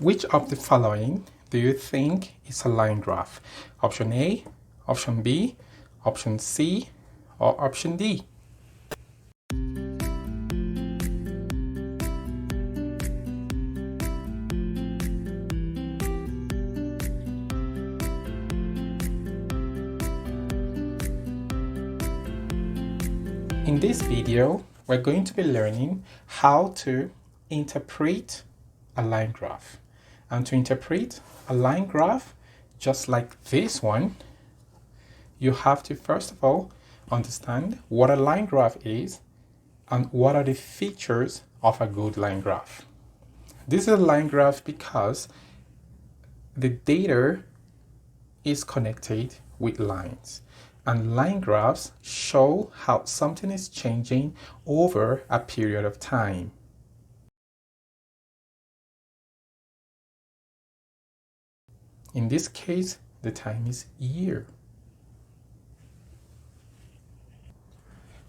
Which of the following do you think is a line graph? Option A, option B, option C, or option D? In this video, we're going to be learning how to interpret a line graph. And to interpret a line graph, just like this one, you have to first of all understand what a line graph is and what are the features of a good line graph. This is a line graph because the data is connected with lines. And line graphs show how something is changing over a period of time. In this case, the time is year.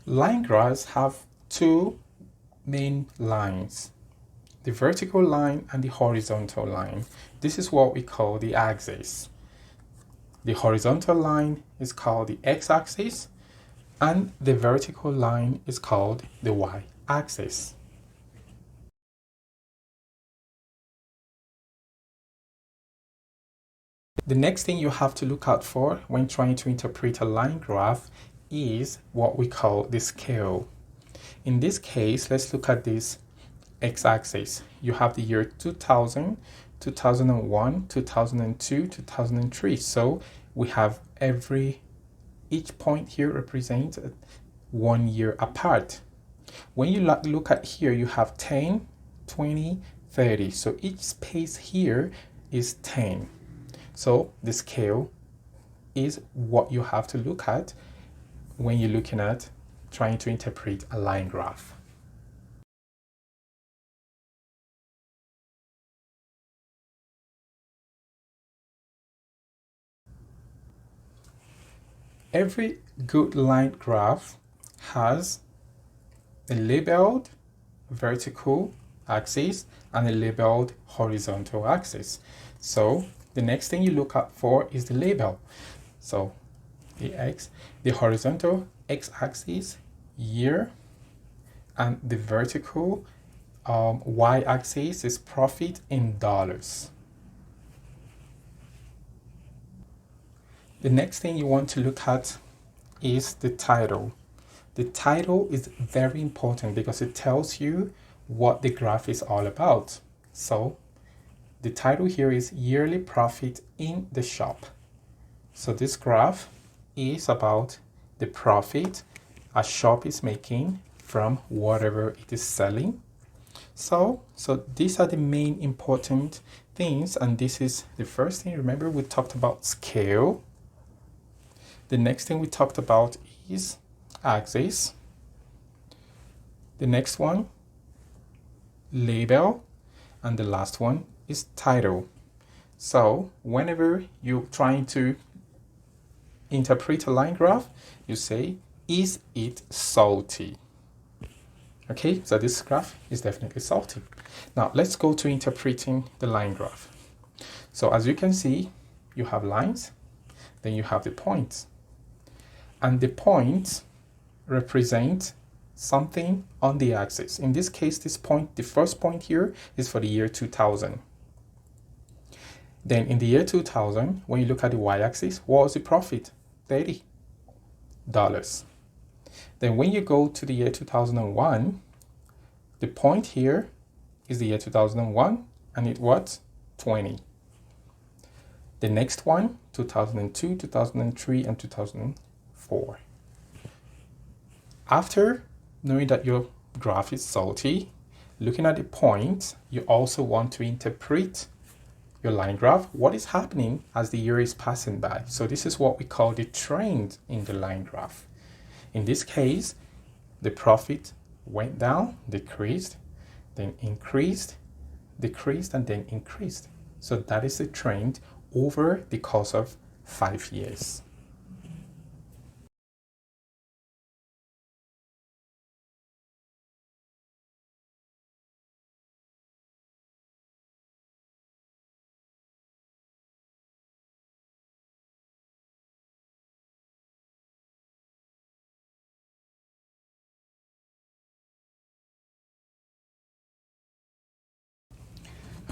Line graphs have two main lines, the vertical line and the horizontal line. This is what we call the axis. The horizontal line is called the x-axis and the vertical line is called the y-axis. The next thing you have to look out for when trying to interpret a line graph is what we call the scale. In this case, let's look at this x-axis. You have the year 2000, 2001, 2002, 2003. So we have each point here represents 1 year apart. When you look at here, you have 10, 20, 30. So each space here is 10. So the scale is what you have to look at when you're looking at trying to interpret a line graph. Every good line graph has a labeled vertical axis and a labeled horizontal axis. So the next thing you look out for is the label. So the horizontal x-axis, year, and the vertical y-axis is profit in dollars. The next thing you want to look at is the title. The title is very important because it tells you what the graph is all about. So the title here is yearly profit in the shop. So this graph is about the profit a shop is making from whatever it is selling. So these are the main important things, and this is the first thing. Remember, we talked about scale. The next thing we talked about is axis. The next one, label, and the last one is title. So whenever you're trying to interpret a line graph, you say, is it salty? Okay, so this graph is definitely salty. Now let's go to interpreting the line graph. So as you can see, you have lines, then you have the points. And the points represent something on the axis. In this case, this point, the first point here is for the year 2000. Then in the year 2000, when you look at the y-axis, what was the profit? $30. Then when you go to the year 2001, the point here is the year 2001, and it was 20. The next one, 2002, 2003, and 2004. After knowing that your graph is salty, looking at the points, you also want to interpret your line graph, what is happening as the year is passing by. So this is what we call the trend in the line graph. In this case, the profit went down, decreased, then increased, decreased, and then increased. So that is the trend over the course of 5 years.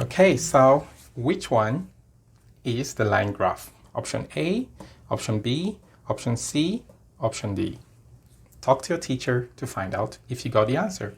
Okay, so which one is the line graph? Option A, option B, option C, option D. Talk to your teacher to find out if you got the answer.